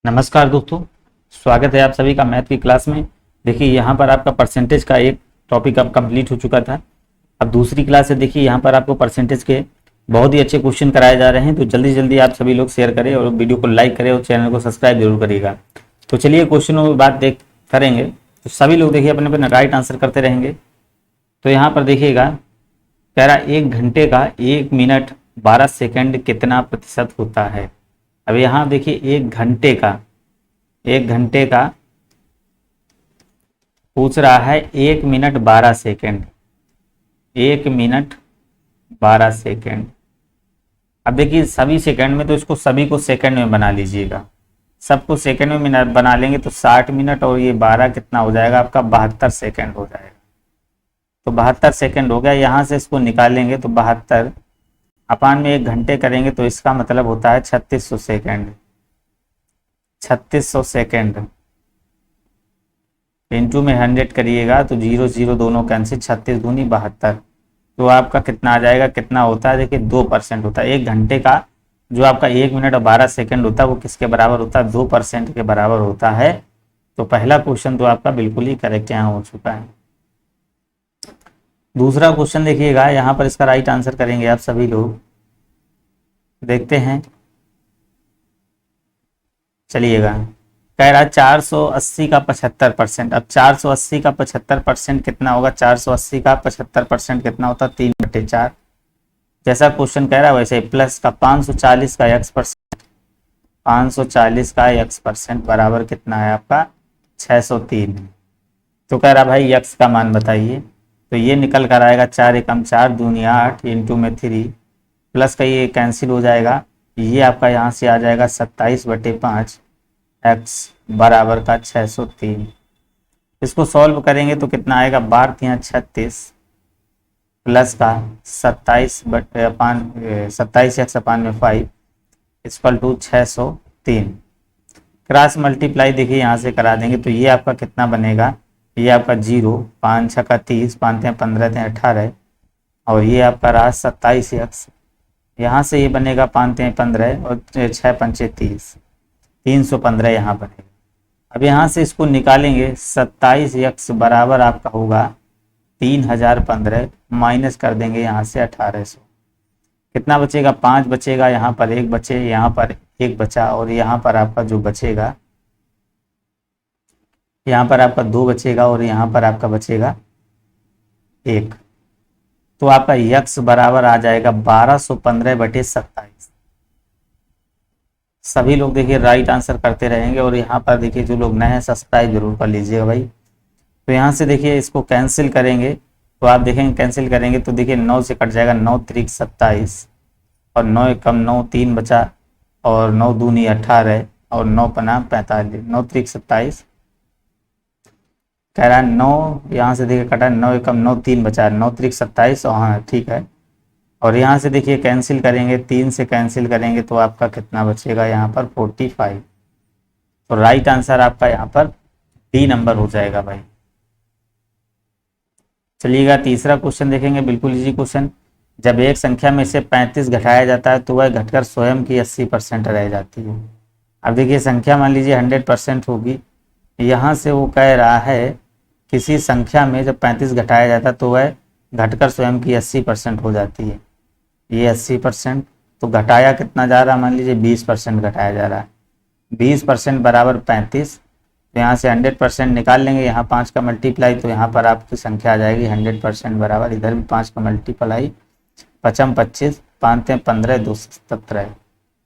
नमस्कार दोस्तों, स्वागत है आप सभी का मैथ की क्लास में। देखिए यहाँ पर आपका परसेंटेज का एक टॉपिक अब कंप्लीट हो चुका था। अब दूसरी क्लास है। देखिए यहाँ पर आपको परसेंटेज के बहुत ही अच्छे क्वेश्चन कराए जा रहे हैं, तो जल्दी जल्दी आप सभी लोग शेयर करें और वीडियो को लाइक करें और चैनल को सब्सक्राइब जरूर करिएगा। तो चलिए क्वेश्चनों में बात देख करेंगे। तो सभी लोग देखिए अपने अपने राइट आंसर करते रहेंगे। तो यहाँ पर देखिएगा, कह रहा 1 घंटे का 1 मिनट 12 सेकंड कितना प्रतिशत होता है। अब यहाँ देखिए एक घंटे का पूछ रहा है 1 मिनट 12 सेकंड। 1 minute 12 second. अब देखिए सभी सेकंड में, तो इसको सभी को सेकंड में बना लीजिएगा। सबको सेकंड में मिनट बना लेंगे तो 60 मिनट और ये 12 कितना हो जाएगा आपका 72 सेकंड हो जाएगा। तो 72 सेकंड हो गया। यहाँ से इसको निकालेंगे तो 72 अपान में 1 घंटे करेंगे तो इसका मतलब होता है 3600 सेकंड। 3600 सेकंड इंटू में 100 करिएगा तो 0 0 दोनों कैंसिल, 36 दूनी 72। तो आपका कितना आ जाएगा, कितना होता है देखिए 2% होता है। 1 घंटे का जो आपका 1 मिनट और 12 सेकंड होता है वो किसके बराबर होता है, 2% के बराबर होता है। तो पहला क्वेश्चन तो आपका बिल्कुल ही करेक्ट यहाँ हो चुका है। दूसरा क्वेश्चन देखिएगा, यहाँ पर इसका राइट आंसर करेंगे आप सभी लोग। देखते हैं, चलिएगा। कह रहा 480 का 75%। अब 480 का 75% कितना होगा, 480 का 75% कितना होता है 3/4। जैसा क्वेश्चन कह रहा है वैसे प्लस का 540 का x%। 540 का x% बराबर कितना है आपका 603। तो कह रहा भाई x का मान बताइए। तो ये निकल कर आएगा 4 एकम 4 दूनी 8 इंटू में 3 प्लस का ये कैंसिल हो जाएगा। ये आपका यहाँ से आ जाएगा 27/5 x बराबर का 603। इसको सॉल्व करेंगे तो कितना आएगा, 12 36 प्लस का 27x/5 equal to 603। Cross multiply देखिए यहाँ से करा देंगे तो ये आपका कितना बनेगा, ये आपका 0 5 6 का 30 5 15 18 और ये आपका रहा 27x। यहाँ से ये बनेगा 5 15 और 6 पंचे 30, 315 यहाँ बनेगा। अब यहाँ से इसको निकालेंगे 27x बराबर आपका होगा 3015 माइनस कर देंगे यहाँ से 1800। कितना बचेगा, 5 बचेगा, यहाँ पर 1 बचे, यहाँ पर 1 बचा और यहाँ पर आपका जो बचेगा, यहाँ पर आपका 2 बचेगा और यहाँ पर आपका बचेगा 1। तो आपका x बराबर आ जाएगा 1215/27। सभी लोग देखिए राइट आंसर करते रहेंगे और यहाँ पर देखिए जो लोग नए हैं सब्सक्राइब जरूर कर लीजिएगा भाई। तो यहाँ से देखिए इसको कैंसिल करेंगे तो आप देखेंगे, कैंसिल करेंगे तो देखिए 9 से कट जाएगा, 9 3 27 और 9 एकम 9 3 बचा और 9 दूनी 18 और 9 पना 45, 9 3 27 कह रहा है 9, यहाँ से देखिए कटा 9 एकम 9 3 बचा, 9 3 27 और हाँ ठीक है। और यहाँ से देखिए कैंसिल करेंगे, 3 से कैंसिल करेंगे तो आपका कितना बचेगा यहाँ पर 45। तो राइट आंसर आपका यहाँ पर डी नंबर हो जाएगा भाई। चलिएगा तीसरा क्वेश्चन देखेंगे, बिल्कुल इजी क्वेश्चन। जब एक संख्या में से 35 घटाया जाता है तो वह घटकर स्वयं की 80% रह जाती है। अब देखिए संख्या मान लीजिए 100% होगी। यहाँ से वो कह रहा है किसी संख्या में जब 35 घटाया जाता है तो वह घटकर स्वयं की 80% हो जाती है। ये 80%, तो घटाया कितना जा रहा है, मान लीजिए 20% घटाया जा रहा है। 20% बराबर 35। तो यहाँ से 100% निकाल लेंगे, यहाँ 5 का मल्टीप्लाई तो यहाँ पर आपकी संख्या आ जाएगी 100% बराबर, इधर भी 5 का मल्टीप्लाई, 5 25 5 15 217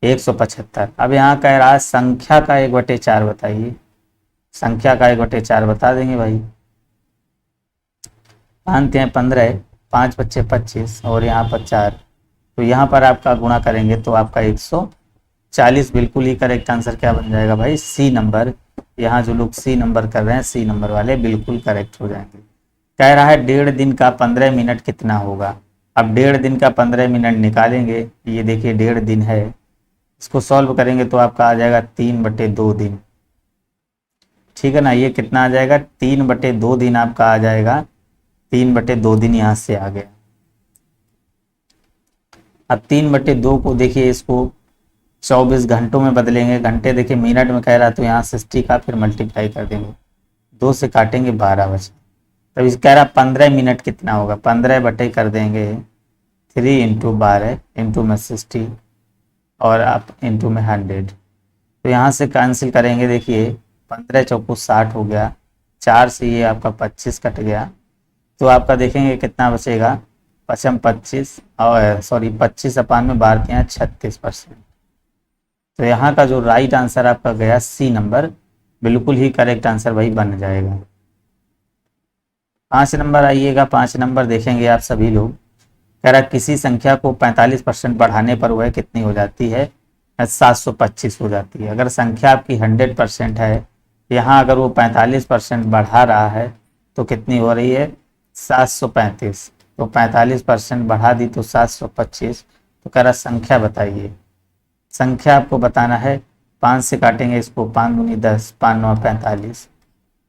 175। अब यहाँ कह रहा है संख्या का 1/4 बताइए। संख्या का 1/4 बता देंगे भाई। 5 15 5 बच्चे 25 और यहाँ पर 4, तो यहाँ पर आपका गुणा करेंगे तो आपका 140। बिल्कुल ही करेक्ट आंसर क्या बन जाएगा भाई, सी नंबर। यहाँ जो लोग सी नंबर कर रहे हैं सी नंबर वाले बिल्कुल करेक्ट हो जाएंगे। कह रहा है 1.5 दिन का 15 मिनट कितना होगा। अब 1.5 दिन का 15 मिनट निकालेंगे, ये देखिए 1.5 दिन है, इसको सॉल्व करेंगे तो आपका आ जाएगा 3/2 दिन। ठीक है ना, ये कितना आ जाएगा 3/2 दिन आपका आ जाएगा, 3/2 दिन यहाँ से आ गया। अब 3/2 को देखिए इसको 24 घंटों में बदलेंगे, घंटे देखिए मिनट में कह रहा तो यहाँ 60 का फिर मल्टीप्लाई कर देंगे, 2 से काटेंगे 12 बचे। तब इस कह रहा 15 मिनट कितना होगा, 15 बटे कर देंगे 3 इंटू 12 इंटू में 60 और आप इंटू में 100। तो यहाँ से कैंसिल करेंगे, देखिए 15 चौको 60 हो गया, 4 से ये आपका 25 कट गया, तो आपका देखेंगे कितना बचेगा, 25 और सॉरी 25 अपान में 12 के यहाँ 36%। तो यहाँ का जो राइट आंसर आपका गया सी नंबर, बिल्कुल ही करेक्ट आंसर वही बन जाएगा। 5 नंबर आइएगा, 5 नंबर देखेंगे आप सभी लोग। कह रहा किसी संख्या को 45% बढ़ाने पर वह कितनी हो जाती है, 725 हो जाती है। अगर संख्या आपकी 100% है, यहाँ अगर वो 45% बढ़ा रहा है तो कितनी हो रही है, 735। तो 45% बढ़ा दी तो 725। तो कह रहा संख्या बताइए, संख्या आपको बताना है। 5 से काटेंगे इसको, 5 दूनी 10, 5 9 45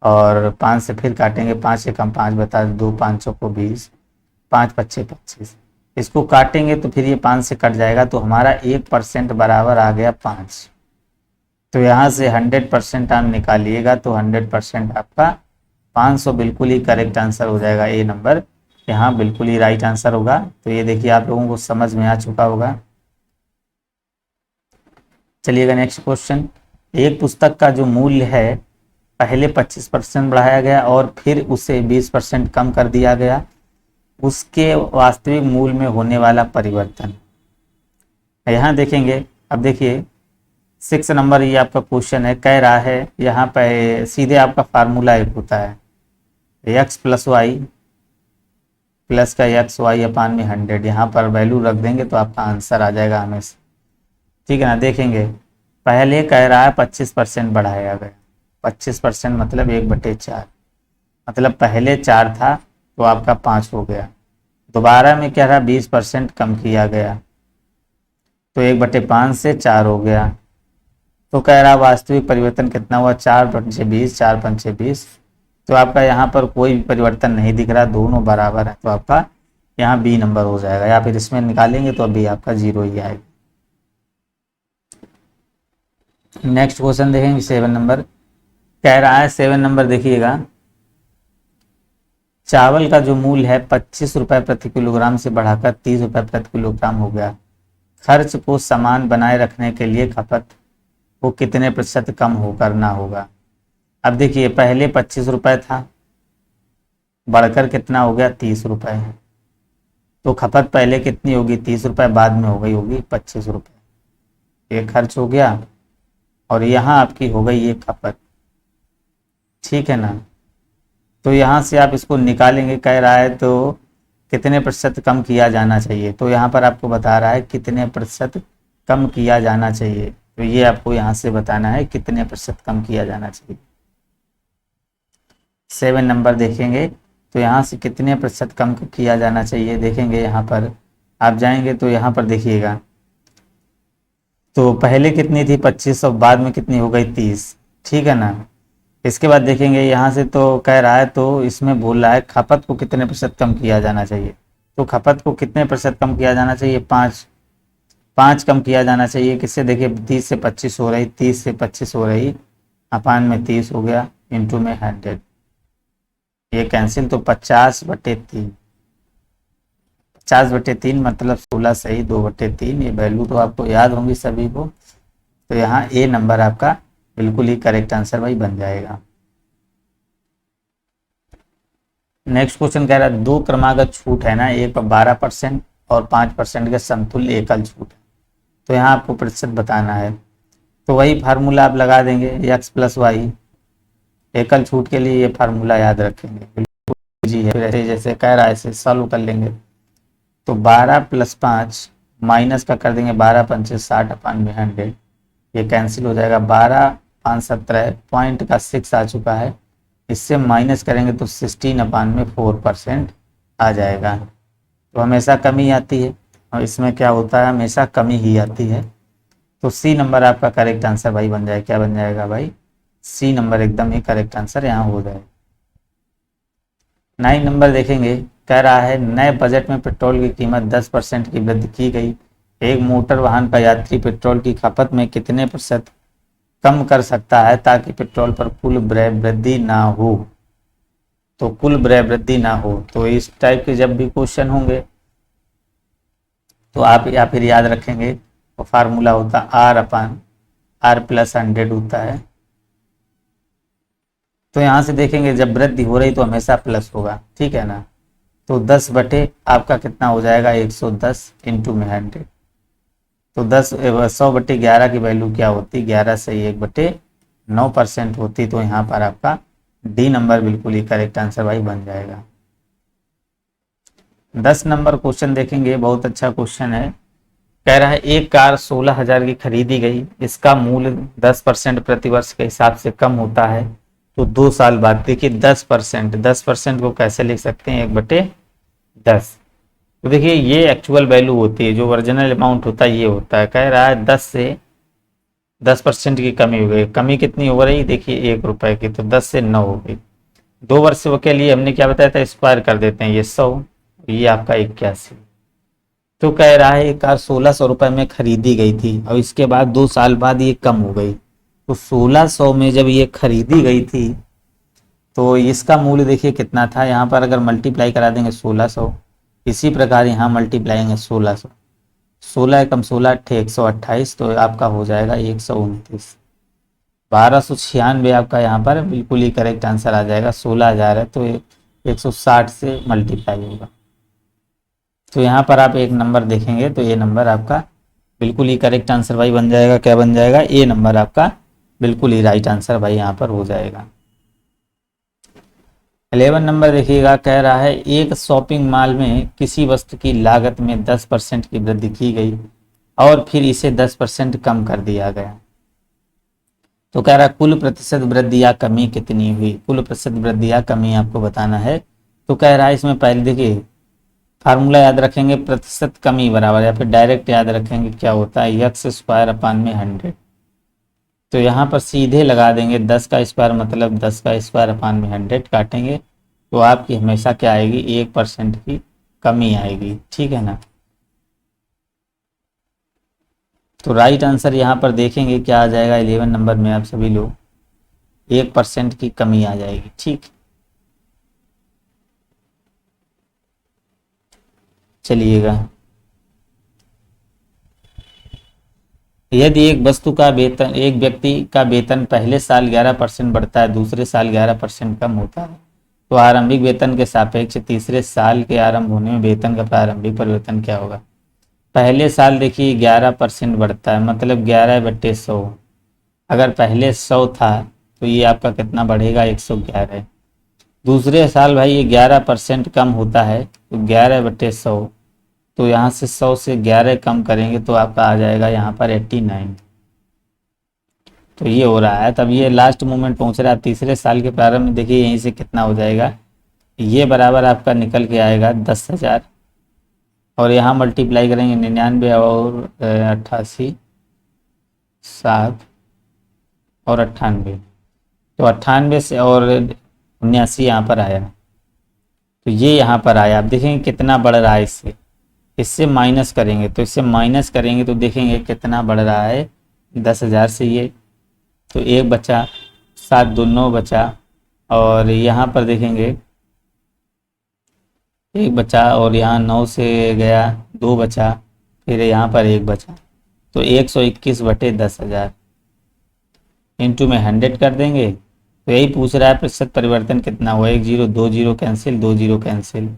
और 5 से फिर काटेंगे, 5 से कम 5 बता 2, 5 को 20, 5 पच्चे 25। इसको काटेंगे तो फिर ये 5 से कट जाएगा, तो हमारा 1% बराबर आ गया 5। तो यहाँ से 100% आप निकालिएगा तो 100% आपका 500 बिल्कुल ही करेक्ट आंसर हो जाएगा। ए नंबर यहाँ बिल्कुल ही राइट आंसर होगा। तो ये देखिए आप लोगों को समझ में आ चुका होगा। चलिएगा नेक्स्ट क्वेश्चन। एक पुस्तक का जो मूल्य है पहले 25% बढ़ाया गया और फिर उसे 20% कम कर दिया गया, उसके वास्तविक मूल्य में होने वाला परिवर्तन। यहाँ देखेंगे, अब देखिए 6 नंबर ये आपका क्वेश्चन है। कह रहा है यहाँ पे सीधे आपका फार्मूला एक होता है, x प्लस वाई प्लस का एक्स वाई अपान में 100। यहाँ पर वैल्यू रख देंगे तो आपका आंसर आ जाएगा हमेशा, ठीक है ना। देखेंगे पहले कह रहा है 25% बढ़ाया गया, 25% मतलब 1/4, मतलब पहले 4 था तो आपका 5 हो गया। दोबारा में कह रहा 20% कम किया गया तो 1/5 से 4 हो गया। तो कह रहा वास्तविक परिवर्तन कितना हुआ, 4/20, 4×5 20। तो आपका यहाँ पर कोई भी परिवर्तन नहीं दिख रहा, दोनों बराबर है, तो आपका यहाँ बी नंबर हो जाएगा। या फिर इसमें निकालेंगे तो अभी आपका 0 ही आएगा। नेक्स्ट क्वेश्चन देखेंगे 7 नंबर। कह रहा है 7 नंबर देखिएगा, चावल का जो मूल्य है 25 रुपए प्रति किलोग्राम से बढ़ाकर 30 रुपए प्रति किलोग्राम हो गया। खर्च को समान बनाए रखने के लिए खपत को कितने प्रतिशत कम हो करना होगा। अब देखिए पहले 25 रुपए था, बढ़कर कितना हो गया 30 रुपए। तो खपत पहले कितनी होगी 30 रुपए, बाद में हो गई होगी 25 रुपए। ये खर्च हो गया और यहाँ आपकी हो गई ये खपत, ठीक है ना। तो यहाँ से आप इसको निकालेंगे, कह रहा है तो कितने प्रतिशत कम किया जाना चाहिए। तो यहाँ पर आपको बता रहा है कितने प्रतिशत कम किया जाना चाहिए। तो ये आपको यहाँ से बताना है कितने प्रतिशत कम किया जाना चाहिए। 7 नंबर देखेंगे तो यहाँ से कितने प्रतिशत कम किया जाना चाहिए। देखेंगे यहाँ पर आप जाएंगे तो यहाँ पर देखिएगा, तो पहले कितनी थी 25 और बाद में कितनी हो गई 30, ठीक है ना। इसके बाद देखेंगे यहाँ से तो कह रहा है, तो इसमें बोल रहा है खपत को कितने प्रतिशत कम किया जाना चाहिए। तो खपत को कितने प्रतिशत कम किया जाना चाहिए, 5 कम किया जाना चाहिए। किससे, देखिए 30 से 25 हो रही, 30 से 25 हो रही, अपान में 30 हो गया, इंटू में 100, ये कैंसिल। तो 50/3, 50/3 मतलब 16 सही, 2/3। ये वैल्यू तो आपको याद होंगी सभी को। तो यहाँ ए नंबर आपका बिल्कुल ही करेक्ट आंसर वही बन जाएगा। नेक्स्ट क्वेश्चन कह रहा है 2 क्रमागत छूट है ना, एक पर 12% और 5% के समतुल्य एकल छूट है। तो यहाँ आपको प्रतिशत बताना है। तो वही फार्मूला आप लगा देंगे, x प्लस वाई। एकल छूट के लिए ये फार्मूला याद रखेंगे, बिल्कुल जी है। फिर जैसे कह रहा है ऐसे सॉल्व कर लेंगे। तो 12 + 5 माइनस का कर देंगे, 12 पंचे 60 अपान में 100, ये कैंसिल हो जाएगा। 12 5 17 पॉइंट का 6 आ चुका है, इससे माइनस करेंगे तो 16 अपान में 4% आ जाएगा। तो हमेशा कमी आती है और इसमें क्या होता है, हमेशा कमी ही आती है। तो सी नंबर आपका करेक्ट आंसर भाई बन जाएगा। क्या बन जाएगा भाई, सी नंबर एकदम ही करेक्ट आंसर यहाँ हो जाएगा। 9 नंबर देखेंगे, कह रहा है नए बजट में पेट्रोल की कीमत 10% की वृद्धि की गई, एक मोटर वाहन का यात्री पेट्रोल की खपत में कितने प्रतिशत कम कर सकता है ताकि पेट्रोल पर कुल व्यय वृद्धि ना हो। तो कुल व्यय वृद्धि ना हो, तो इस टाइप के जब भी क्वेश्चन होंगे तो आप या फिर याद रखेंगे तो फार्मूला होता R/R+100 होता है। तो यहाँ से देखेंगे जब वृद्धि हो रही तो हमेशा प्लस होगा, ठीक है ना। तो 10 बटे आपका कितना हो जाएगा 110 इंटू में 100। तो 100/11 की वैल्यू क्या होती, 11 से 1/9% होती। तो यहाँ पर आपका डी नंबर बिल्कुल ही करेक्ट आंसर भाई बन जाएगा। 10 नंबर क्वेश्चन देखेंगे, बहुत अच्छा क्वेश्चन है। कह रहा है एक कार 16,000 की खरीदी गई, इसका मूल्य 10% प्रतिवर्ष के हिसाब से कम होता है, तो 2 साल बाद। देखिए 10% को कैसे लिख सकते हैं 1/10। तो देखिए ये एक्चुअल वैल्यू होती है, जो ओरिजिनल अमाउंट होता है ये होता है। कह रहा है 10 से 10% की कमी हो गई, कमी कितनी हो रही, देखिए 1 रुपए की, तो 10 से 9 हो गई। 2 वर्ष के लिए हमने क्या बताया था, स्क्वायर कर देते हैं, ये 100, ये आपका 81। तो कह रहा है एक कार 1600 रुपए में खरीदी गई थी और इसके बाद 2 साल बाद ये कम हो गई। तो 1600 में जब ये खरीदी गई थी तो इसका मूल्य देखिए कितना था, यहाँ पर अगर मल्टीप्लाई करा देंगे 1600, इसी प्रकार यहाँ मल्टीप्लाइंग 1600, 16 कम 16 128, तो आपका हो जाएगा 129। 1296 आपका यहाँ पर बिल्कुल ही करेक्ट आंसर आ जाएगा। 16,000 है तो 160 से मल्टीप्लाई होगा। तो यहाँ पर आप एक नंबर देखेंगे तो ये नंबर आपका बिल्कुल ही करेक्ट आंसर भाई बन जाएगा। क्या बन जाएगा, ए नंबर आपका बिल्कुल ही राइट आंसर भाई यहाँ पर हो जाएगा। 11 नंबर देखिएगा, कह रहा है एक शॉपिंग मॉल में किसी वस्तु की लागत में 10% की वृद्धि की गई और फिर इसे 10% कम कर दिया गया। तो कह रहा है कुल प्रतिशत वृद्धि या कमी कितनी हुई, कुल प्रतिशत वृद्धि या कमी आपको बताना है। तो कह रहा है इसमें पहले देखिए फार्मूला याद रखेंगे, प्रतिशत कमी बराबर, या फिर डायरेक्ट याद रखेंगे क्या होता है x²/100। तो यहाँ पर सीधे लगा देंगे 10 का स्क्वायर मतलब 10 का स्क्वायर/100 काटेंगे तो आपकी हमेशा क्या आएगी 1% की कमी आएगी, ठीक है ना। तो राइट आंसर यहाँ पर देखेंगे क्या आ जाएगा 11 नंबर में आप सभी लोग 1% की कमी आ जाएगी, ठीक। चलिएगा, यदि एक वस्तु का वेतन, एक व्यक्ति का वेतन पहले साल 11% बढ़ता है, दूसरे साल 11% कम होता है, तो आरंभिक वेतन के सापेक्ष तीसरे साल के आरंभ होने में वेतन का प्रारंभिक परिवर्तन क्या होगा। पहले साल देखिए 11% बढ़ता है मतलब 11/100। अगर पहले 100 था तो ये आपका कितना बढ़ेगा 111। दूसरे साल भाई ये 11% कम होता है तो 11/100, तो यहाँ से 100 से 11 कम करेंगे तो आपका आ जाएगा यहाँ पर 89। तो ये हो रहा है, तब ये लास्ट मोमेंट पहुँच रहा है। तीसरे साल के प्रारंभ में देखिए यहीं से कितना हो जाएगा, ये बराबर आपका निकल के आएगा 10,000 और यहाँ मल्टीप्लाई करेंगे 99 और 88 7 और 98, तो 98 से और 79 यहाँ पर आया, तो ये यहाँ पर आया। आप देखेंगे कितना बढ़ रहा है, इससे माइनस करेंगे, तो इससे माइनस करेंगे तो देखेंगे कितना बढ़ रहा है 10,000 से ये, तो 1 बचा, 7 2 9 बचा, और यहाँ पर देखेंगे 1 बचा और यहाँ 9 से गया 2 बचा, फिर यहाँ पर 1 बचा, तो 121/10,000 इंटू में 100 कर देंगे। तो यही पूछ रहा है प्रतिशत परिवर्तन कितना हुआ, 1 0 2 0 कैंसिल, 2 0 कैंसिल,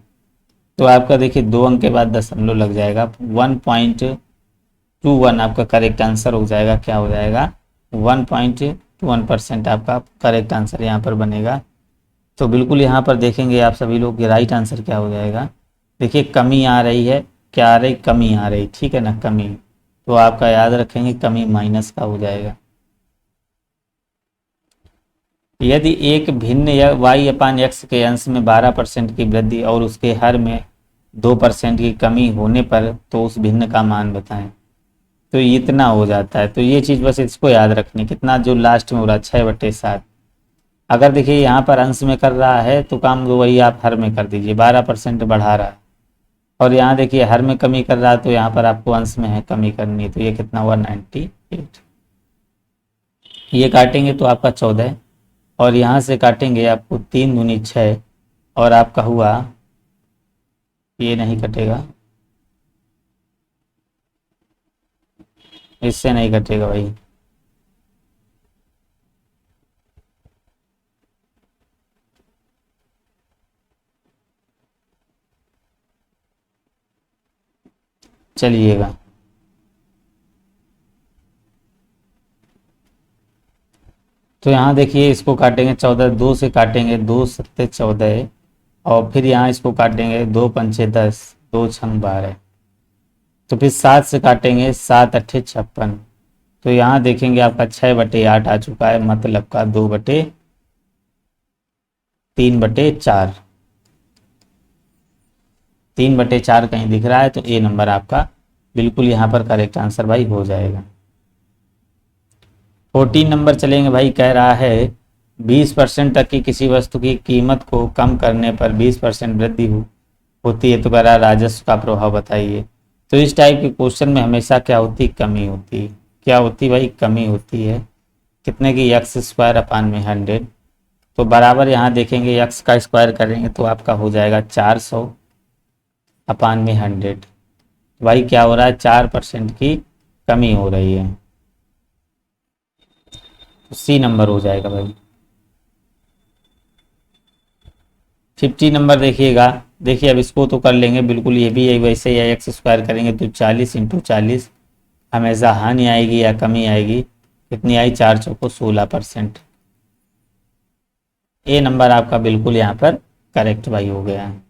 तो आपका देखिए 2 अंक के बाद दशमलव लग जाएगा, 1.21 आपका करेक्ट आंसर हो जाएगा। क्या हो जाएगा 1.21% आपका करेक्ट आंसर यहाँ पर बनेगा। तो बिल्कुल यहाँ पर देखेंगे आप सभी लोग कि राइट आंसर क्या हो जाएगा। देखिए कमी आ रही है, क्या आ रही, कमी आ रही, ठीक है ना, कमी, तो आपका याद रखेंगे कमी माइनस का हो जाएगा। यदि एक भिन्न y/x के अंश में 12% की वृद्धि और उसके हर में 2% की कमी होने पर तो उस भिन्न का मान बताएं। तो इतना हो जाता है, तो ये चीज़ बस इसको याद रखनी, कितना जो लास्ट में हो रहा है 6/7। अगर देखिए यहाँ पर अंश में कर रहा है तो काम वही आप हर में कर दीजिए, 12% बढ़ा रहा है और यहाँ देखिए हर में कमी कर रहा है, तो यहाँ पर आपको अंश में है कमी करनी है, तो ये कितना हुआ 98। ये काटेंगे तो आपका 14, और यहाँ से काटेंगे आपको 3 दूनी 6, और आपका हुआ, ये नहीं कटेगा, इससे नहीं कटेगा भाई, चलिएगा। तो यहाँ देखिए इसको काटेंगे 14, 2 से काटेंगे, 2 सत्ते 14, और फिर यहाँ इसको काटेंगे 2 पंचे 10, 2 छंग 12, तो फिर 7 से काटेंगे, 7 अट्ठे 56, तो यहाँ देखेंगे आपका 6/8 आ चुका है, मतलब का 2/3/4, 3/4 कहीं दिख रहा है, तो ए नंबर आपका बिल्कुल यहाँ पर करेक्ट आंसर भाई हो जाएगा। 14 नंबर चलेंगे भाई, कह रहा है 20% तक की किसी वस्तु की कीमत को कम करने पर 20% वृद्धि होती है, तो कह रहा है राजस्व का प्रभाव बताइए। तो इस टाइप के क्वेश्चन में हमेशा क्या होती, कमी होती, क्या होती भाई, कमी होती है। कितने की, x² / 100, तो बराबर यहाँ देखेंगे x का स्क्वायर करेंगे तो आपका हो जाएगा 400/100। भाई क्या हो रहा है, 4% की कमी हो रही है, तो सी नंबर हो जाएगा भाई। 50 नंबर देखिएगा, देखिए अब इसको तो कर लेंगे बिल्कुल, ये भी वैसे ही x² करेंगे तो 40 × 40, हमेशा हानि आएगी या कमी आएगी, कितनी आई, 4 चौको 16%। ए नंबर आपका बिल्कुल यहाँ पर करेक्ट भाई हो गया है।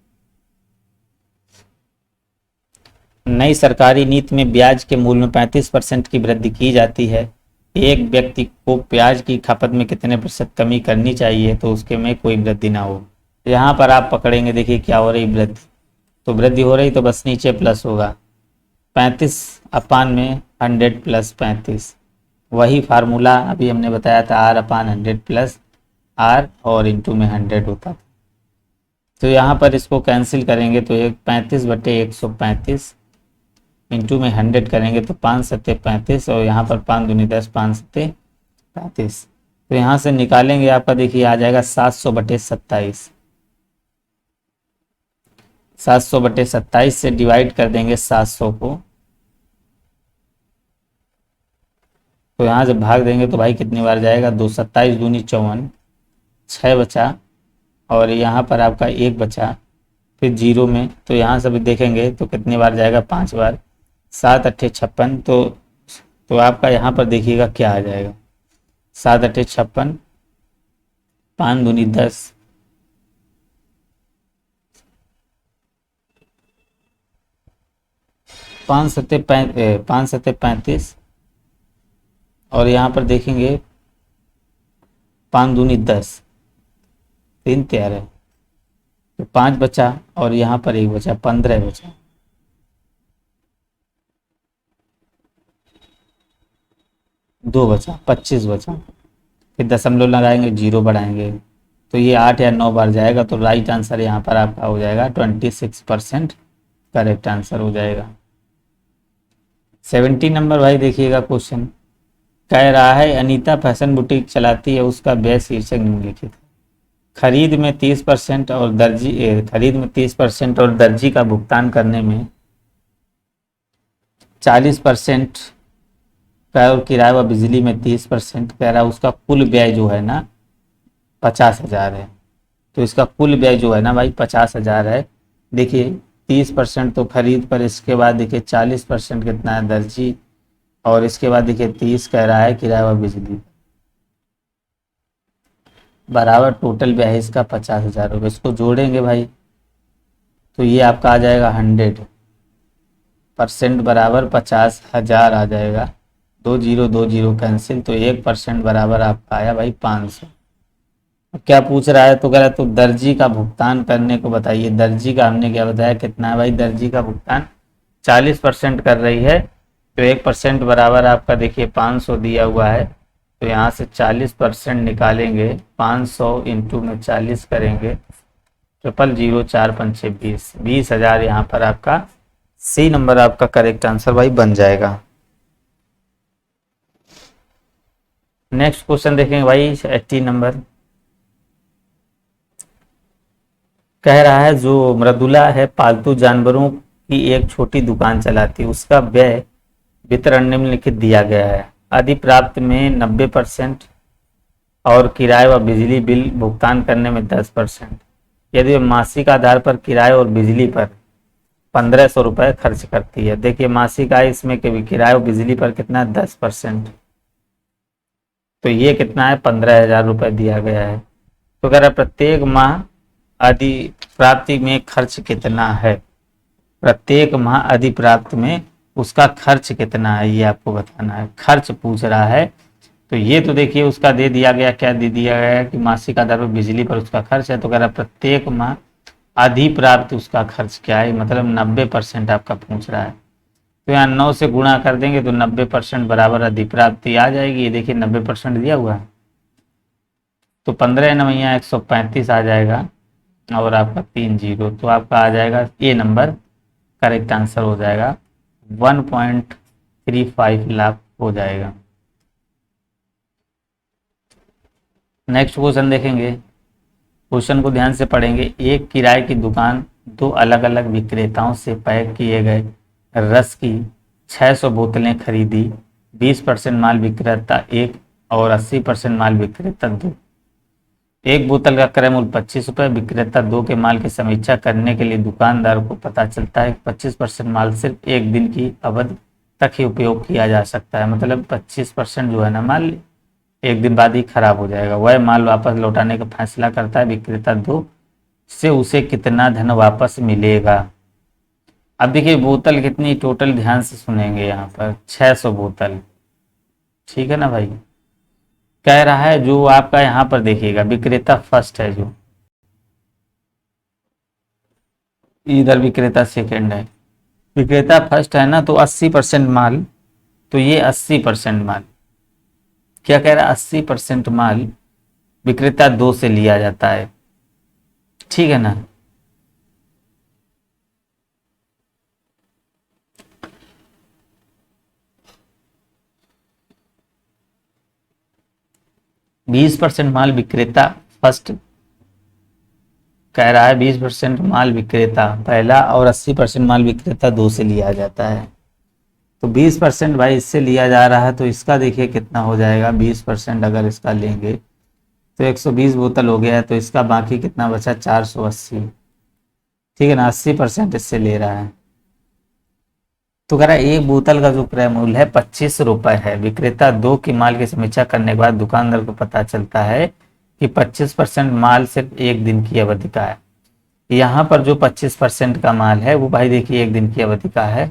नई सरकारी नीति में ब्याज के मूल्य में 35% की वृद्धि की जाती है। एक व्यक्ति को प्याज की खपत में कितने प्रतिशत कमी करनी चाहिए तो उसके में कोई वृद्धि ना हो। यहाँ पर आप पकड़ेंगे, देखिए क्या हो रही, वृद्धि, तो वृद्धि हो रही तो बस नीचे प्लस होगा, 35/100 + 35, वही फार्मूला अभी हमने बताया था, R/100 + R और इंटू में 100 होता था। तो यहाँ पर इसको कैंसिल करेंगे तो एक 35/135 इंटू में 100 करेंगे तो 5 सत्ते 35, और यहाँ पर 5 दूनी 10, 5 सत्ते 35, तो यहाँ से निकालेंगे आपका देखिए आ जाएगा 700/27, 700/27 से डिवाइड कर देंगे 700 को, तो यहाँ से भाग देंगे तो भाई कितनी बार जाएगा, 2, 27 दूनी 54, 6 बचा, और यहाँ पर आपका 1 बचा, फिर 0 में, तो यहाँ से भी देखेंगे तो कितनी बार जाएगा, 5 बार, 7 अट्ठे 56, तो आपका यहाँ पर देखिएगा क्या आ जाएगा, 7 अट्ठे 56, 5 दूनी 10, 5 सत्ते 35, और यहाँ पर देखेंगे 5 दूनी 10, 3 13, तो 5 बचा, और यहाँ पर 1 बचा, 15 बचा, 2 बचा, 25 बचा, फिर दशमलव लगाएंगे, 0 बढ़ाएंगे, तो ये 8 या 9 बार जाएगा, तो राइट आंसर यहाँ पर आपका हो जाएगा 26% करेक्ट आंसर हो जाएगा। 70 नंबर भाई देखिएगा क्वेश्चन, कह रहा है अनीता फैशन बुटीक चलाती है, उसका व्यय शीर्षक निम्नलिखित है। खरीद में 30% और दर्जी का भुगतान करने में 40% का, और किराया व बिजली में 30%, कह रहा है उसका कुल व्यय जो है ना 50,000 है। तो इसका कुल व्यय जो है ना भाई 50,000 है। देखिए 30% तो खरीद पर, इसके बाद देखिए 40% कितना है दर्जी, और इसके बाद देखिए 30 कह रहा है किराया व बिजली, बराबर टोटल व्यय है इसका 50,000 रुपये। इसको जोड़ेंगे भाई तो ये आपका आ जाएगा 100% बराबर 50,000 आ जाएगा, 2 0 2 0 कैंसिल, तो 1% बराबर आपका आया भाई 500। क्या पूछ रहा है, तो कह रहा है तो दर्जी का भुगतान करने को बताइए। दर्जी का हमने क्या बताया कितना है भाई, दर्जी का भुगतान 40% कर रही है, तो 1% बराबर आपका देखिए 500 दिया हुआ है, तो यहाँ से 40% निकालेंगे, 500 इंटू में 40 करेंगे 0004 20,000 यहाँ पर आपका सी नंबर आपका करेक्ट आंसर भाई बन जाएगा। नेक्स्ट क्वेश्चन देखेंगे भाई 80 नंबर। कह रहा है जो मृदुला है पालतू जानवरों की एक छोटी दुकान चलाती है, उसका व्यय वितरण निम्नलिखित दिया गया है। अधिप्राप्त में 90% और किराए व बिजली बिल भुगतान करने में 10%। यदि मासिक आधार पर किराए और बिजली पर 1500 रुपये खर्च करती है। देखिए मासिक आय इसमें किराए और बिजली पर कितना है 10%, तो ये कितना है 15,000 रुपये दिया गया है। तो कह रहा है प्रत्येक माह अधिप्राप्ति में खर्च कितना है, प्रत्येक माह अधिप्राप्त में उसका खर्च कितना है ये आपको बताना है। खर्च पूछ रहा है तो ये तो देखिए उसका दे दिया गया, क्या दे दिया गया है कि मासिक आधार पर बिजली पर उसका खर्च है। तो कह रहा प्रत्येक माह अधिप्राप्त उसका खर्च क्या है, मतलब 90% आपका पूछ रहा है। तो यहाँ 9 से गुणा कर देंगे तो 90% बराबर अधिप्राप्ति आ जाएगी। ये देखिए 90% दिया हुआ है, तो 15 नवैया 135 आ जाएगा और आपका 3 जीरो, तो आपका आ जाएगा ए नंबर करेक्ट आंसर हो जाएगा। 1.35 लाख हो जाएगा। नेक्स्ट क्वेश्चन देखेंगे, क्वेश्चन को ध्यान से पढ़ेंगे। एक किराए की दुकान दो अलग अलग विक्रेताओं से पैक किए गए रस की 600 बोतलें खरीदी। 20% माल विक्रेता एक और 80% माल विक्रेता दो। एक बोतल का क्रय मूल्य 25 रुपये। विक्रेता दो के माल की समीक्षा करने के लिए दुकानदार को पता चलता है कि 25% माल सिर्फ एक दिन की अवधि तक ही उपयोग किया जा सकता है, मतलब 25% जो है ना माल एक दिन बाद ही खराब हो जाएगा। वह माल वापस लौटाने का फैसला करता है। विक्रेता दो से उसे कितना धन वापस मिलेगा। अब देखिए बोतल कितनी टोटल, ध्यान से सुनेंगे यहाँ पर 600 बोतल, ठीक है ना भाई। कह रहा है जो आपका यहाँ पर देखिएगा विक्रेता फर्स्ट है, जो इधर विक्रेता सेकंड है, विक्रेता फर्स्ट है ना, तो 80% माल, तो ये 80% माल क्या कह रहा है 80% माल विक्रेता दो से लिया जाता है, ठीक है ना। बीस परसेंट माल विक्रेता फर्स्ट कह रहा है, 20% माल विक्रेता पहला और 80% माल विक्रेता दो से लिया जाता है। तो 20% भाई इससे लिया जा रहा है, तो इसका देखिए कितना हो जाएगा। 20% अगर इसका लेंगे तो 120 बोतल हो गया है, तो इसका बाकी कितना बचा 480, ठीक है ना। 80% इससे ले रहा है, तो कह रहा है एक बोतल का जो क्रय मूल्य है 25 रुपए है। विक्रेता दो की माल की समीक्षा करने के बाद दुकानदार को पता चलता है कि 25% माल सिर्फ एक दिन की अवधि का है। यहाँ पर जो 25% का माल है वो भाई देखिए एक दिन की अवधि का है।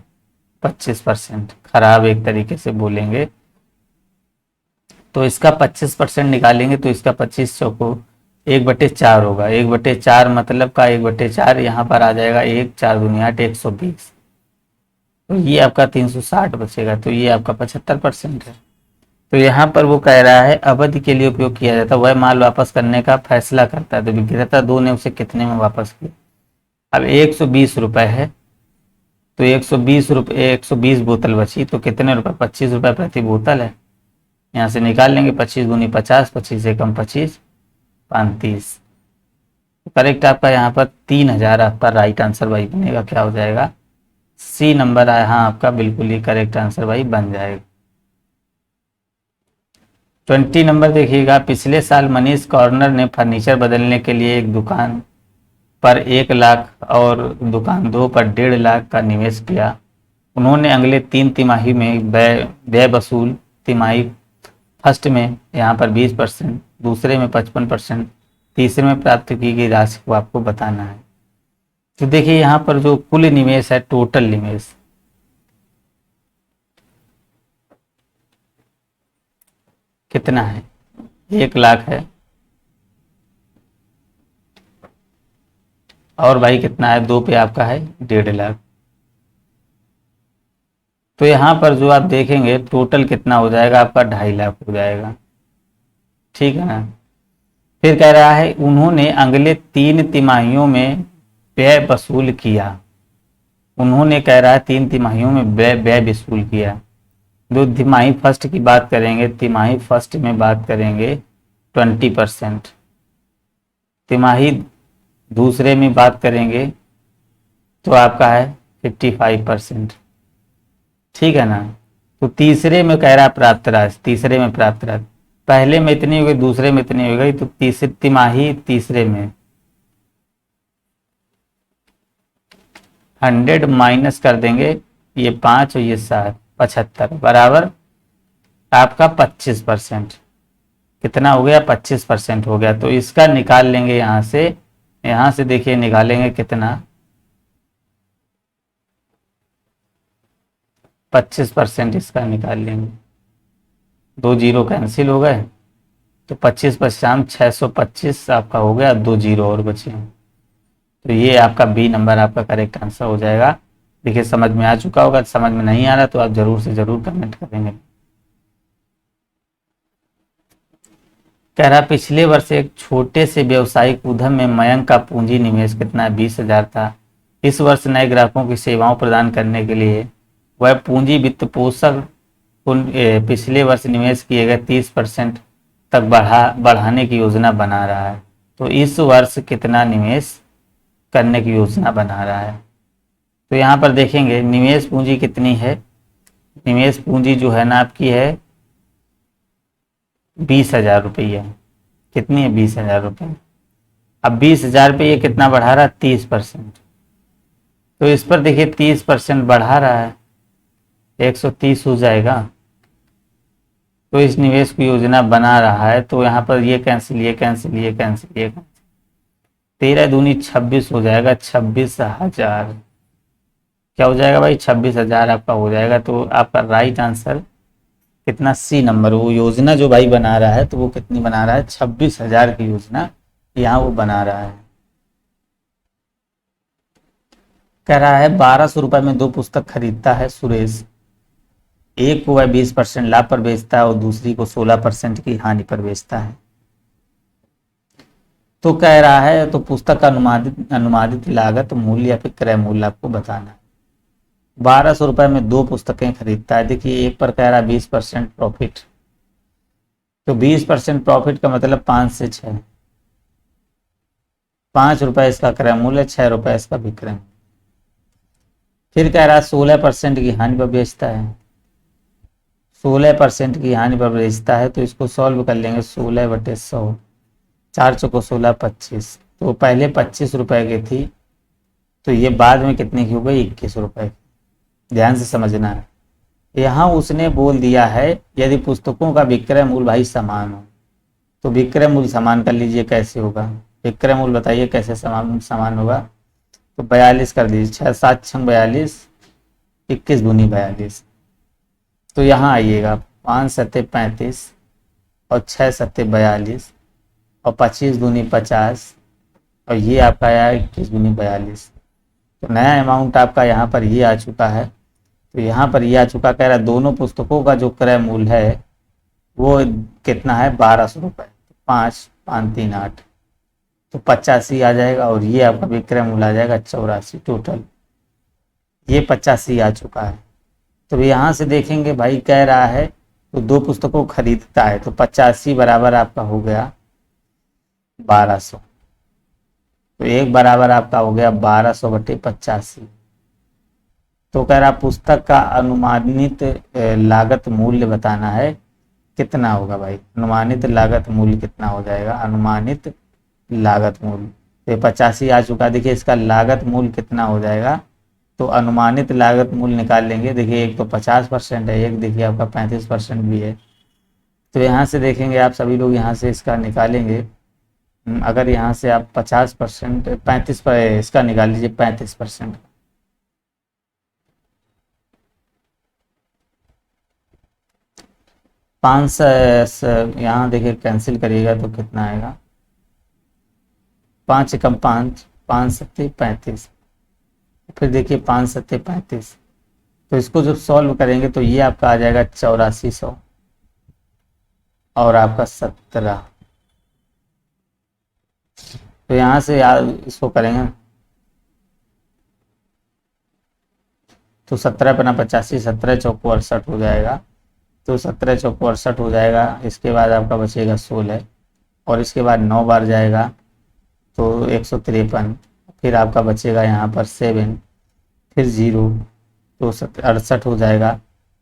25% खराब एक तरीके से बोलेंगे, तो इसका 25% निकालेंगे तो इसका 25 चौको 1/4 होगा। 1/4 मतलब का 1/4 यहाँ पर आ जाएगा, 1 4 दूनी 8 120, तो ये आपका 360 बचेगा, तो ये आपका 75% है। तो यहाँ पर वो कह रहा है अवधि के लिए उपयोग किया जाता है, वह माल वापस करने का फैसला करता है। तो विक्रेता दो ने उसे कितने में वापस किया। अब 120 रुपए है, तो 120 रुपये 120 बोतल बची, तो कितने रुपए 25 रुपये प्रति बोतल है। यहाँ से निकाल लेंगे 25 दूनी 50, 25 से कम 25 35, तो करेक्ट आपका यहाँ पर 3000 आपका राइट आंसर भाई बनेगा। क्या हो जाएगा सी नंबर आया, हाँ आपका बिल्कुल ही करेक्ट आंसर भाई बन जाएगा। 20 नंबर देखिएगा। पिछले साल मनीष कॉर्नर ने फर्नीचर बदलने के लिए एक दुकान पर 1 लाख और दुकान दो पर 1.5 लाख का निवेश किया। उन्होंने अगले 3 तिमाही में व्यय वसूल, तिमाही फर्स्ट में यहाँ पर 20%, दूसरे में 55%, तीसरे में प्राप्त की गई राशि को आपको बताना है। तो देखिए यहाँ पर जो कुल निवेश है, टोटल निवेश कितना है 1 लाख है, और भाई कितना है दो पे आपका है 1.5 लाख। तो यहाँ पर जो आप देखेंगे टोटल कितना हो जाएगा आपका 2.5 लाख हो जाएगा, ठीक है ना। फिर कह रहा है उन्होंने अगले 3 तिमाहियों में व्यय वसूल किया। उन्होंने कह रहा है 3 तिमाहियों में व्यय व्यय वसूल किया। जो तिमाही फर्स्ट की बात करेंगे, तिमाही फर्स्ट में बात करेंगे 20%, तिमाही दूसरे में बात करेंगे तो आपका है 55%। ठीक है ना। तो तीसरे में कह रहा है प्राप्त राशि, तीसरे में प्राप्त राशि, पहले में इतनी हो गई, दूसरे में इतनी हो गई, तो तीसरी तिमाही तीसरे में 100 माइनस कर देंगे, ये 5 और ये 7, 75 बराबर आपका 25%। कितना हो गया? 25% हो गया। तो इसका निकाल लेंगे यहाँ से देखिए निकालेंगे कितना, 25% इसका निकाल लेंगे। 2 जीरो कैंसिल हो गए, तो 25 × 625 आपका हो गया, 2 जीरो और बचे। तो ये आपका बी नंबर आपका करेक्ट आंसर हो जाएगा। देखिए समझ में आ चुका होगा, समझ में नहीं आ रहा तो आप जरूर से जरूर कमेंट करेंगे। कह रहा पिछले वर्ष एक छोटे से व्यवसायिक उद्यम में मयंक का पूंजी निवेश कितना है? 20,000 था। इस वर्ष नए ग्राहकों की सेवाओं प्रदान करने के लिए वह पूंजी वित्त पोषक पिछले वर्ष निवेश किए गए 30% तक बढ़ाने की योजना बना रहा है। तो इस वर्ष कितना निवेश करने की योजना बना रहा है? तो यहाँ पर देखेंगे निवेश पूंजी कितनी है। निवेश पूंजी जो है ना आपकी है 20,000 रुपये। कितनी है? 20,000 रुपये। अब 20,000 पे ये कितना बढ़ा रहा है? 30%। तो इस पर देखिए 30% बढ़ा रहा है, 130 हो जाएगा। तो इस निवेश की योजना बना रहा है, तो यहाँ पर ये कैंसिल, ये कैंसिल, ये कैंसिल, ये कैंसिल, 13 दूनी 26 हो जाएगा, 26,000। क्या हो जाएगा भाई? 26,000 आपका हो जाएगा। तो आपका राइट आंसर कितना? C number. वो योजना जो भाई बना रहा है तो वो कितनी बना रहा है? 26,000 की योजना यहाँ वो बना रहा है। कह रहा है 1200 रुपए में 2 पुस्तक खरीदता है सुरेश। एक को वह 20% लाभ पर बेचता है और दूसरी को 16% की हानि पर बेचता है। तो कह रहा है तो पुस्तक का अनुमानित लागत मूल्य या फिर क्रय मूल्य आपको बताना है। 1200 रुपए में 2 पुस्तकें खरीदता है। देखिए एक पर कह रहा है 20% प्रॉफिट, तो 20% प्रॉफिट का मतलब 5 से 6, 5 रुपए इसका क्रय मूल्य, 6 रुपए इसका विक्रय। फिर कह रहा है 16% की हानि पर बेचता है। 16% की हानि पर बेचता है, तो इसको सॉल्व कर लेंगे। 16/100, 4 चौको 16, 25। तो पहले 25 रुपए की थी, तो ये बाद में कितने की हो गई? 21 रुपए की। ध्यान से समझना है। यहाँ उसने बोल दिया है यदि पुस्तकों का विक्रय मूल्य भाई समान हो, तो विक्रय मूल्य समान कर लीजिए। कैसे होगा विक्रय मूल्य? बताइए कैसे समान होगा? तो 42 कर दीजिए, 6 7 6 42, 21 दूनी 42। तो यहाँ आइएगा 5 7 35 और 6 7 42 और 25 दूनी 50 और ये आपका आया 21 दूनी 42। तो नया अमाउंट आपका यहाँ पर ये आ चुका है। तो यहाँ पर ये आ चुका, कह रहा है दोनों पुस्तकों का जो क्रय मूल्य है वो कितना है? 1200 रुपये। 5 5 3 8, तो 85 आ जाएगा। और ये आपका विक्रय मूल्य आ जाएगा 84 टोटल। ये 85 आ चुका है। तो यहाँ से देखेंगे भाई कह रहा है तो 2 पुस्तकों खरीदता है, तो 85 बराबर आपका हो गया 1200। तो एक बराबर आपका हो गया 1200/85। तो कह रहा पुस्तक का अनुमानित लागत मूल्य बताना है। कितना होगा भाई? अनुमानित लागत मूल्य कितना हो जाएगा? अनुमानित लागत मूल्य तो 85 आ चुका। देखिए इसका लागत मूल्य कितना हो जाएगा? तो अनुमानित लागत मूल्य निकाल लेंगे। देखिए एक तो 50% है, एक देखिए आपका 35% भी है। तो यहाँ से देखेंगे आप सभी लोग यहाँ से इसका निकालेंगे। अगर यहाँ से आप 50% 35 पर इसका निकाल लीजिए 35%। पाँच यहाँ देखिए कैंसिल करिएगा तो कितना आएगा? 5 कम 5, 5 7 35। फिर देखिए 5 7 35। तो इसको जब सॉल्व करेंगे तो ये आपका आ जाएगा 8400 और आपका 17। तो यहाँ से यार इसको करेंगे तो 17×85 17×4 = 68 हो जाएगा। तो 17×4 = 68 हो जाएगा। इसके बाद आपका बचेगा 16 और इसके बाद 9 बार जाएगा तो 153। फिर आपका बचेगा यहाँ पर 7, फिर 0 तो 68 हो जाएगा।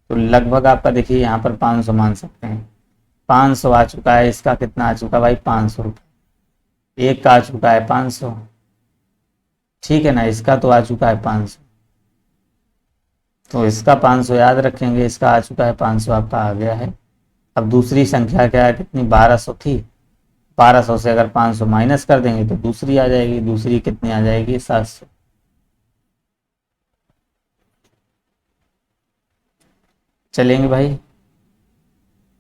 तो लगभग आपका देखिए यहाँ पर 500 मान सकते हैं। 500 आ चुका है। इसका कितना आ चुका भाई? 500 रुपये। एक का आ चुका है 500, ठीक है ना। इसका तो आ चुका है 500, तो इसका 500 याद रखेंगे। इसका आ चुका है 500, आपका आ गया है। अब दूसरी संख्या क्या है? कितनी? 1200 थी। 1200 से अगर 500 माइनस कर देंगे तो दूसरी आ जाएगी। दूसरी कितनी आ जाएगी? 700। चलेंगे भाई।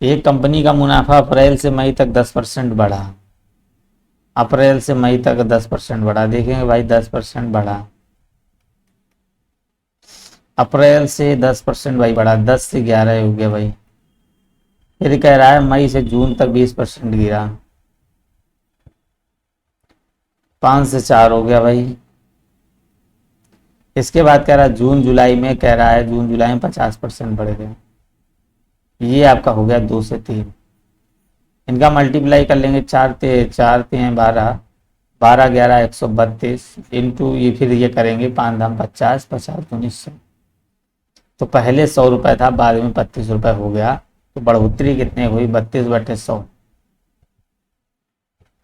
एक कंपनी का मुनाफा अप्रैल से मई तक 10% बढ़ा। अप्रैल से मई तक 10% बढ़ा। देखेंगे भाई 10% बढ़ा। अप्रैल से 10% भाई बढ़ा। 10 से 11 हो गया भाई। फिर कह रहा है मई से जून तक 20% गिरा। 5 से 4 हो गया भाई। इसके बाद कह रहा है जून जुलाई में, कह रहा है जून जुलाई में 50% बढ़ गए। ये आपका हो गया 2 से 3। इनका मल्टीप्लाई कर लेंगे। 4 3 12, 12 11 132 इंटू ये, फिर ये करेंगे 5 दाम 50, 50 दूनी 100। तो पहले 100 रुपये था, बाद में 32 रुपये हो गया। तो बढ़ोतरी कितने हुई? 32/100।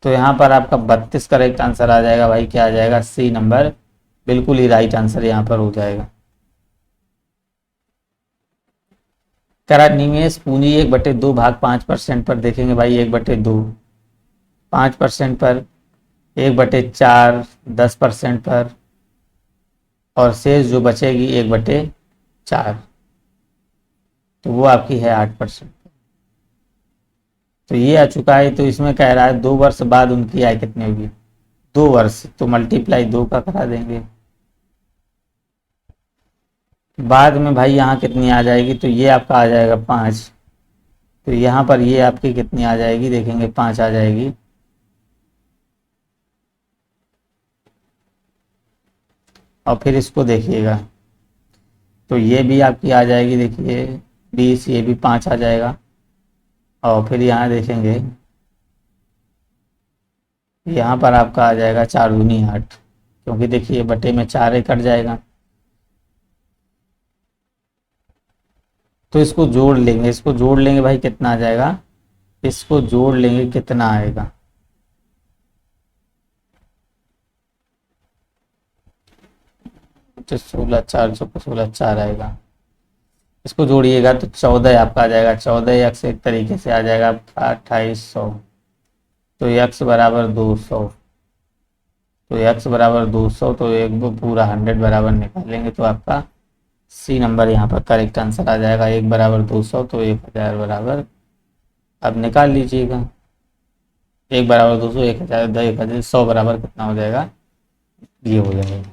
तो यहाँ पर आपका 32 करेक्ट आंसर आ जाएगा भाई। क्या आ जाएगा? सी नंबर बिल्कुल ही राइट आंसर यहाँ पर हो जाएगा। करा निवेश पूंजी 1/2 भाग 5% पर। देखेंगे भाई 1/2 5% पर, 1/4 10% पर, और शेष जो बचेगी 1/4, तो वो आपकी है 8%। तो ये आ चुका है। तो इसमें कह रहा है 2 वर्ष बाद उनकी आय कितनी होगी? 2 वर्ष, तो मल्टीप्लाई 2 का करा देंगे। बाद में भाई यहाँ कितनी आ जाएगी? तो ये आपका आ जाएगा 5। तो यहाँ पर ये आपकी कितनी आ जाएगी? देखेंगे 5 आ जाएगी। और फिर इसको देखिएगा तो ये भी आपकी आ जाएगी। देखिए 20, ये भी 5 आ जाएगा। और फिर यहाँ देखेंगे यहाँ पर आपका आ जाएगा 4 दूनी 8, क्योंकि देखिए बटे में 4 ही कट जाएगा। तो इसको जोड़ लेंगे। इसको जोड़ लेंगे भाई, कितना आ जाएगा? इसको जोड़ लेंगे, कितना आएगा? तो 16 4 16 4 आएगा। इसको जोड़िएगा तो 14 आपका आ जाएगा। 14 x एक तरीके से आ जाएगा आपका 2800। तो x बराबर 200। तो x बराबर 200, तो एक दो पूरा 100 बराबर निकालेंगे तो आपका सी नंबर यहाँ पर करेक्ट आंसर आ जाएगा। 1 बराबर 200, तो 1000 बराबर, अब निकाल लीजिएगा। 1 बराबर 200, 1000, 1000 100 बराबर कितना हो जाएगा? ये हो जाएगा।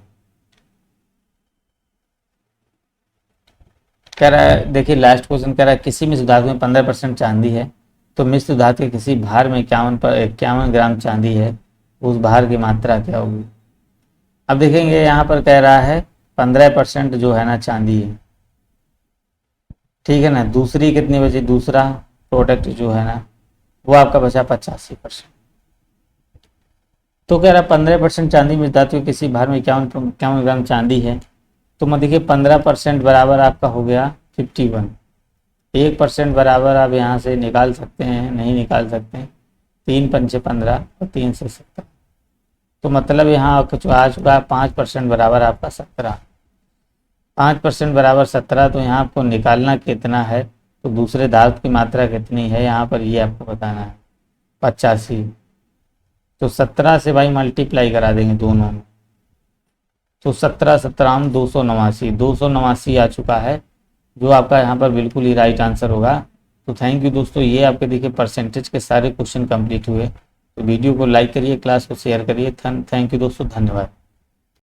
कह रहा है देखिए लास्ट क्वेश्चन कह रहा है किसी मिश्र धातु में 15% चांदी है तो मिश्र धातु के किसी भार में 51 ग्राम चांदी है, उस भार की मात्रा क्या होगी? अब देखेंगे यहाँ पर कह रहा है 15% जो है ना चांदी है, ठीक है ना। दूसरी कितनी बची? दूसरा प्रोडक्ट जो है ना वो आपका बचा 85%। तो कह रहा है 15% चांदी मिश्र धातु के किसी भार में 51 ग्राम चांदी है। तो मैं देखिए 15% बराबर आपका हो गया 51। 1% बराबर आप यहाँ से निकाल सकते हैं, नहीं निकाल सकते हैं। 3 पंचे 15 और 3 से 17, तो मतलब यहाँ कुछ आ चुका है 5% बराबर आपका 17। 5% बराबर 17, तो यहाँ आपको निकालना कितना है? तो दूसरे धातु की मात्रा कितनी है यहाँ पर ये आपको बताना है, 85। तो 17 से भाई मल्टीप्लाई करा देंगे दोनों में, तो 17 17 289, 289 आ चुका है, जो आपका यहाँ पर बिल्कुल ही राइट आंसर होगा। तो थैंक यू दोस्तों, ये आपके देखिए परसेंटेज के सारे क्वेश्चन कंप्लीट हुए। तो वीडियो को लाइक करिए, क्लास को शेयर करिए। थैंक यू दोस्तों, धन्यवाद।